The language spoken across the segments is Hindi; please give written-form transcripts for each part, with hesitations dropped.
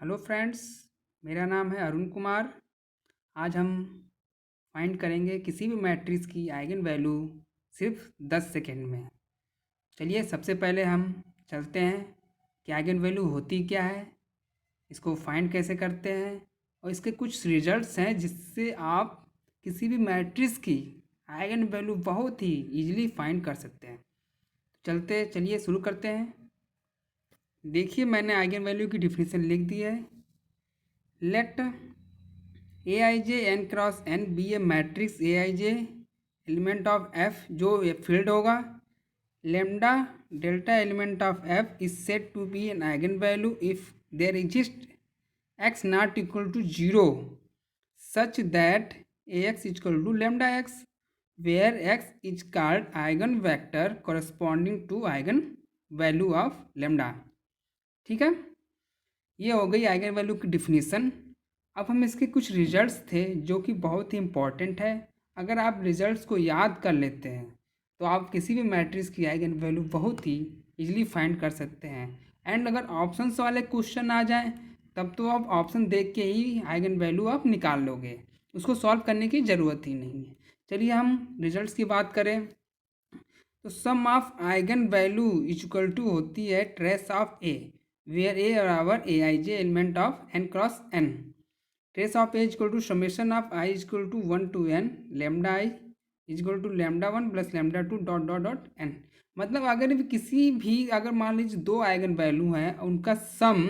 हेलो फ्रेंड्स, मेरा नाम है अरुण कुमार। आज हम फाइंड करेंगे किसी भी मैट्रिक्स की आइगन वैल्यू सिर्फ 10 सेकेंड में। चलिए सबसे पहले हम चलते हैं कि आइगन वैल्यू होती क्या है, इसको फाइंड कैसे करते हैं और इसके कुछ रिजल्ट्स हैं जिससे आप किसी भी मैट्रिक्स की आइगन वैल्यू बहुत ही इजीली फाइंड कर सकते हैं। चलिए शुरू करते हैं। देखिए मैंने आइगन वैल्यू की डिफिनीशन लिख दी है। Let A I J N cross N be a matrix A I J element of F जो फील्ड होगा। Lambda delta element of F is said to be an eigen value if there exist X not equal to zero such that A X equal to lambda X where X is called eigen vector corresponding to eigen value of lambda. ठीक है, ये हो गई आइगन वैल्यू की डिफिनीसन। अब हम इसके कुछ रिजल्ट्स थे जो कि बहुत ही इम्पॉर्टेंट है। अगर आप रिजल्ट्स को याद कर लेते हैं तो आप किसी भी मैट्रिक्स की आइगन वैल्यू बहुत ही इजीली फाइंड कर सकते हैं। एंड अगर ऑप्शंस वाले क्वेश्चन आ जाएं तब तो आप ऑप्शन देख के ही आइगन वैल्यू आप निकाल लोगे, उसको सॉल्व करने की ज़रूरत ही नहीं है। चलिए हम रिजल्ट्स की बात करें तो sum of eigen value equal to होती है trace of A where A बराबर A I J element of N cross N. Trace of A equal to summation of I equal to 1 to n lambda I equal to lambda 1 plus lambda 2 dot dot dot N. मतलब अगर भी किसी भी अगर मान लीजिए दो आइगन वैल्यू हैं उनका सम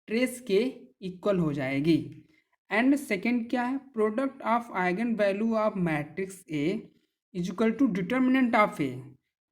ट्रेस के इक्वल हो जाएगी। एंड सेकेंड क्या है, product of eigen value of matrix A equal to determinant of A.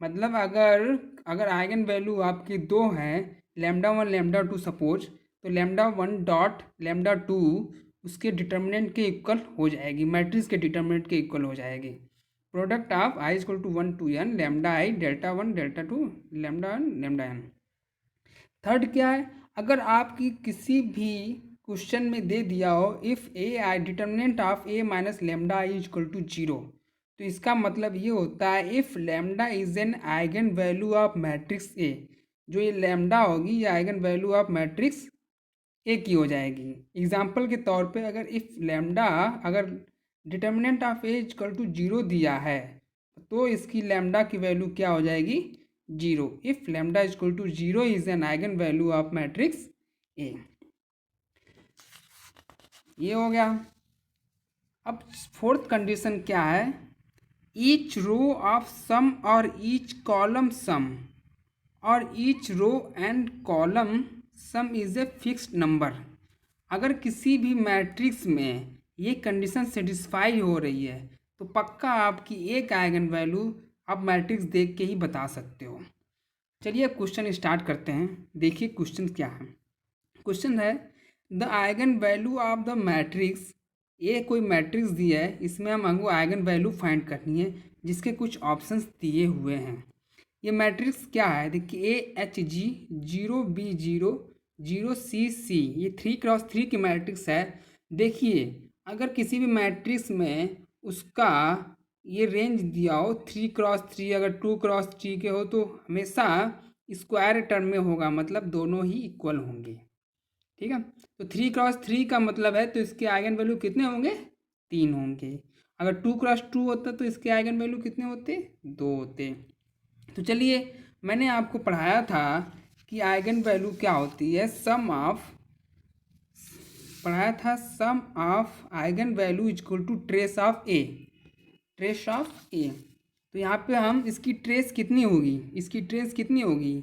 मतलब अगर अगर आइगन वैल्यू आपकी दो हैं, लेमडा 1 लेमडा 2 सपोज, तो लेमडा 1 डॉट लेमडा 2 उसके डिटर्मिनेंट के इक्वल हो जाएगी, मैट्रिक्स के डिटर्मिनेंट के इक्वल हो जाएगी। Product of I equal to 1 to n lambda I delta 1 delta 2 lambda 1 lambda N. Third क्या है, अगर आपकी किसी भी क्वेश्चन में दे दिया हो if A I determinant of A minus lambda I equal to zero, तो इसका मतलब ये होता है if lambda is an eigen value of matrix A. जो ये लेमडा होगी ये eigen value of matrix A की हो जाएगी। एग्जाम्पल के तौर पे अगर इफ़ लेमडा अगर determinant of A equal to zero दिया है तो इसकी लेमडा की वैल्यू क्या हो जाएगी, zero. If lambda equal to zero is an eigen value of matrix A. ये हो गया। अब फोर्थ कंडीशन क्या है, ईच रो ऑफ सम और ईच कॉलम सम और each row and column sum is a fixed number. अगर किसी भी मैट्रिक्स में ये कंडीशन सेटिस्फाई हो रही है तो पक्का आपकी एक आइगन वैल्यू आप मैट्रिक्स देख के ही बता सकते हो। चलिए अब क्वेश्चन स्टार्ट करते हैं। देखिए क्वेश्चन क्या है। क्वेश्चन है the eigen value of the matrix. ये कोई मैट्रिक्स दिया है, इसमें हमको आइगन वैल्यू फाइंड करनी है जिसके कुछ ऑप्शंस दिए हुए हैं। ये मैट्रिक्स क्या है, देखिए A H G 0 B 0 0 C ये 3x3 की मैट्रिक्स है। देखिए अगर किसी भी मैट्रिक्स में उसका ये रेंज दिया हो 3x3, अगर 2x3 के हो तो हमेशा स्क्वायर टर्म में होगा, मतलब दोनों ही इक्वल होंगे। ठीक है, तो 3x3 का मतलब है तो इसके आइगन वैल्यू कितने होंगे, 3 होंगे। अगर 2x2 होता तो इसके आइगन वैल्यू कितने होते, 2 होते। तो चलिए मैंने आपको पढ़ाया था कि आइगन वैल्यू क्या होती है, sum of eigen value equal to trace of A. Trace of A, तो यहाँ पे हम इसकी ट्रेस कितनी होगी,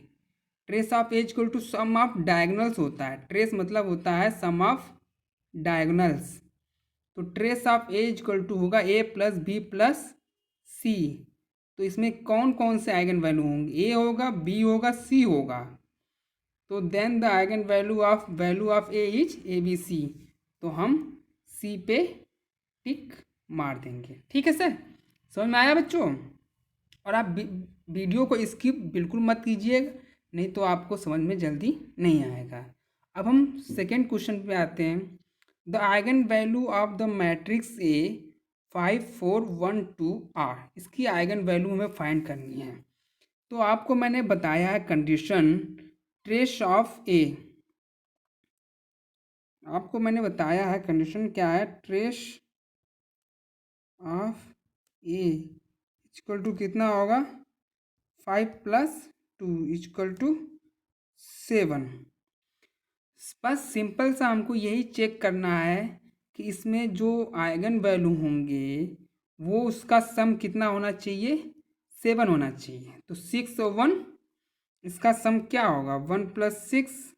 trace of A equal to sum of diagonals होता है। ट्रेस मतलब होता है सम ऑफ डायगोनल्स। तो trace of A equal to होगा A plus B plus C. तो इसमें कौन कौन से आइगन वैल्यू होंगे, ए होगा, बी होगा, सी होगा। तो then the eigen value of A is A B C. तो हम सी पे टिक मार देंगे। ठीक है सर, समझ में आया बच्चों? और आप वीडियो को स्किप बिल्कुल मत कीजिएगा, नहीं तो आपको समझ में जल्दी नहीं आएगा। अब हम सेकेंड क्वेश्चन पे आते हैं। The eigen value of the matrix A 5 4 1 2 are, इसकी आइगन वैल्यू हमें फाइंड करनी है। तो आपको मैंने बताया है कंडीशन ट्रेस ऑफ ए आपको मैंने बताया है कंडीशन क्या है, trace of A equal to कितना होगा 5+2 इक्वल टू 7। बस सिंपल सा हमको यही चेक करना है कि इसमें जो आइगन वैल्यू होंगे वो उसका सम कितना होना चाहिए, 7 होना चाहिए। तो 6 और 1 इसका सम क्या होगा, 1+6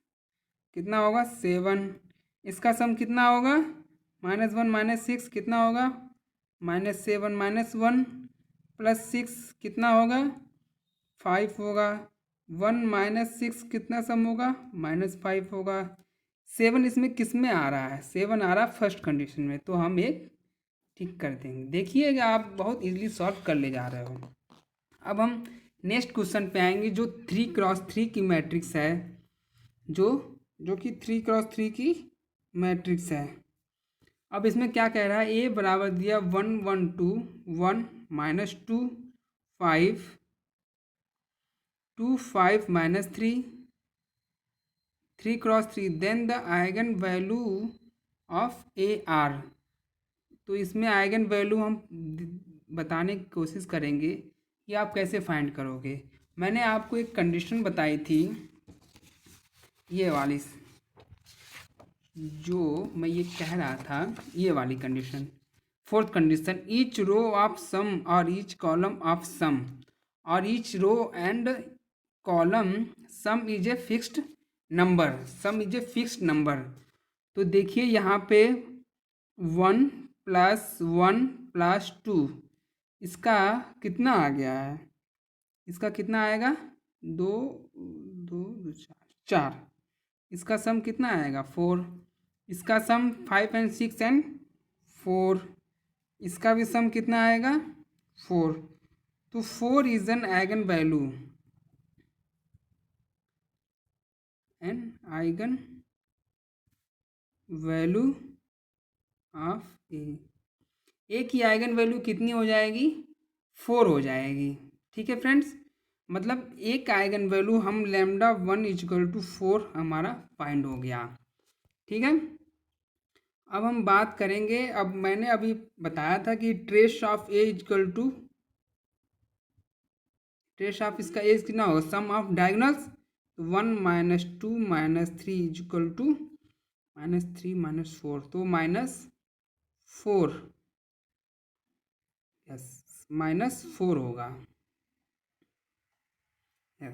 कितना होगा 7। इसका सम कितना होगा -1 -6 कितना होगा -7 -1 +6 कितना होगा 5 होगा। 1 - 6 कितना सम होगा -5 होगा। 7 इसमें किस में आ रहा है, 7 आ रहा है फर्स्ट कंडीशन में, तो हम एक ठीक कर देंगे। देखिएगा आप बहुत इजीली सॉल्व कर ले जा रहे हो। अब हम नेक्स्ट क्वेश्चन पे आएंगे जो 3x3 की मैट्रिक्स है, जो कि 3x3 की मैट्रिक्स है। अब इसमें क्या कह रहा है, ए बराबर दिया 1 1 2 1 -2 5 2 5 -3 3x3 then the eigen value of A R. तो इसमें आइगन वैल्यू हम बताने की कोशिश करेंगे कि आप कैसे फाइंड करोगे। मैंने आपको एक कंडीशन बताई थी, ये वाली, जो मैं ये कह रहा था, ये वाली condition, fourth condition, each row of sum और ईच कॉलम ऑफ सम और each row and column sum is a fixed number, sum is a fixed number. तो देखिए यहाँ पे 1 + 1 + 2 इसका कितना आ गया है, इसका कितना आएगा 2 2 2 4, इसका सम कितना आएगा 4, इसका सम 5 और 6 और 4, इसका भी सम कितना आएगा 4। तो 4 is an eigen value, of A की आइगन वैल्यू कितनी हो जाएगी 4 हो जाएगी। ठीक है फ्रेंड्स, मतलब एक आइगन वैल्यू हम λ1 = 4 हमारा फाइंड हो गया। ठीक है, अब हम बात करेंगे, अब मैंने अभी बताया था कि trace of A equal to, trace of इसका ए कितना होगा सम ऑफ डायगोनल्स, तो 1 - 2 - 3 इक्वल टू -3 - 4, तो -4, यस -4 होगा।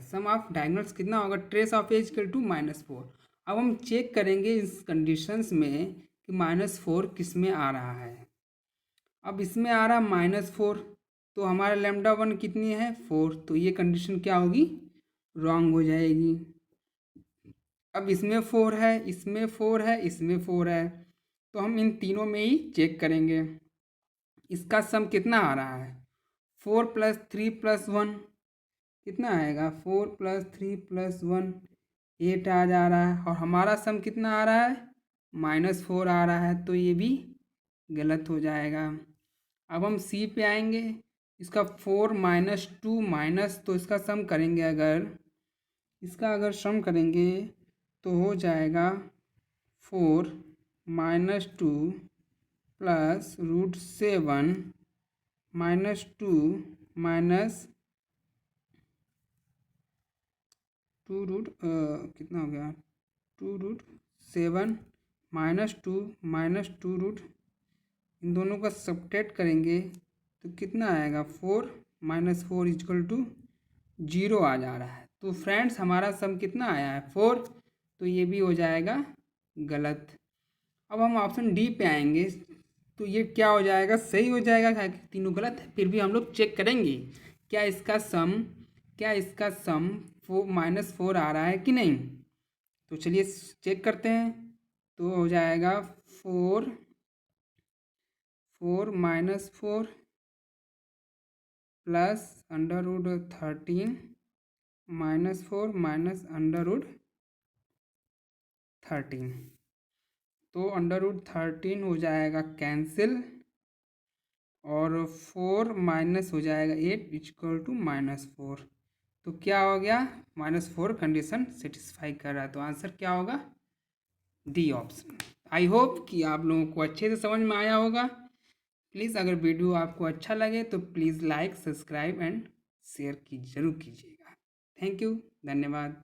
सम ऑफ डायगोनल्स कितना होगा, trace of A equal to -4। अब हम चेक करेंगे इस कंडीशंस में कि -4 किस में आ रहा है। अब इसमें आ रहा -4, तो हमारा λ1 कितनी है 4, तो ये कंडीशन क्या होगी रॉन्ग हो जाएगी। अब इसमें 4 है, इसमें 4 है, इसमें 4 है, तो हम इन तीनों में ही चेक करेंगे। इसका सम कितना आ रहा है 4 + 3 + 1 कितना आएगा 4 + 3 + 1 8 आ जा रहा है, और हमारा सम कितना आ रहा है -4 आ रहा है, तो ये भी गलत हो जाएगा। अब हम सी पे आएंगे, इसका 4 - 2 माइनस, तो इसका सम करेंगे, अगर सम करेंगे तो हो जाएगा 4 - 2 + √7 -2 -2 कितना हो गया 2√7 -2 -2 इन दोनों का सब्ट्रैक्ट करेंगे तो कितना आएगा 4 - 4 = 0 आ जा रहा है। तो फ्रेंड्स हमारा सम कितना आया है 4, तो ये भी हो जाएगा गलत। अब हम ऑप्शन डी पे आएंगे, तो ये क्या हो जाएगा सही हो जाएगा, तीनों गलत है, फिर भी हम लोग चेक करेंगे क्या इसका सम 4 -4 आ रहा है कि नहीं। तो चलिए चेक करते हैं, तो हो जाएगा 4 -4 प्लस √13 -4 -√13, तो √13 हो जाएगा कैंसिल, और 4 माइनस हो जाएगा 8 = -4। तो क्या हो गया -4 कंडीशन सेटिस्फाई कर रहा है, तो आंसर क्या होगा डी ऑप्शन। आई होप कि आप लोगों को अच्छे से समझ में आया होगा। प्लीज़ अगर वीडियो आपको अच्छा लगे तो please like, subscribe and share की ज़रूर कीजिएगा। थैंक यू, धन्यवाद।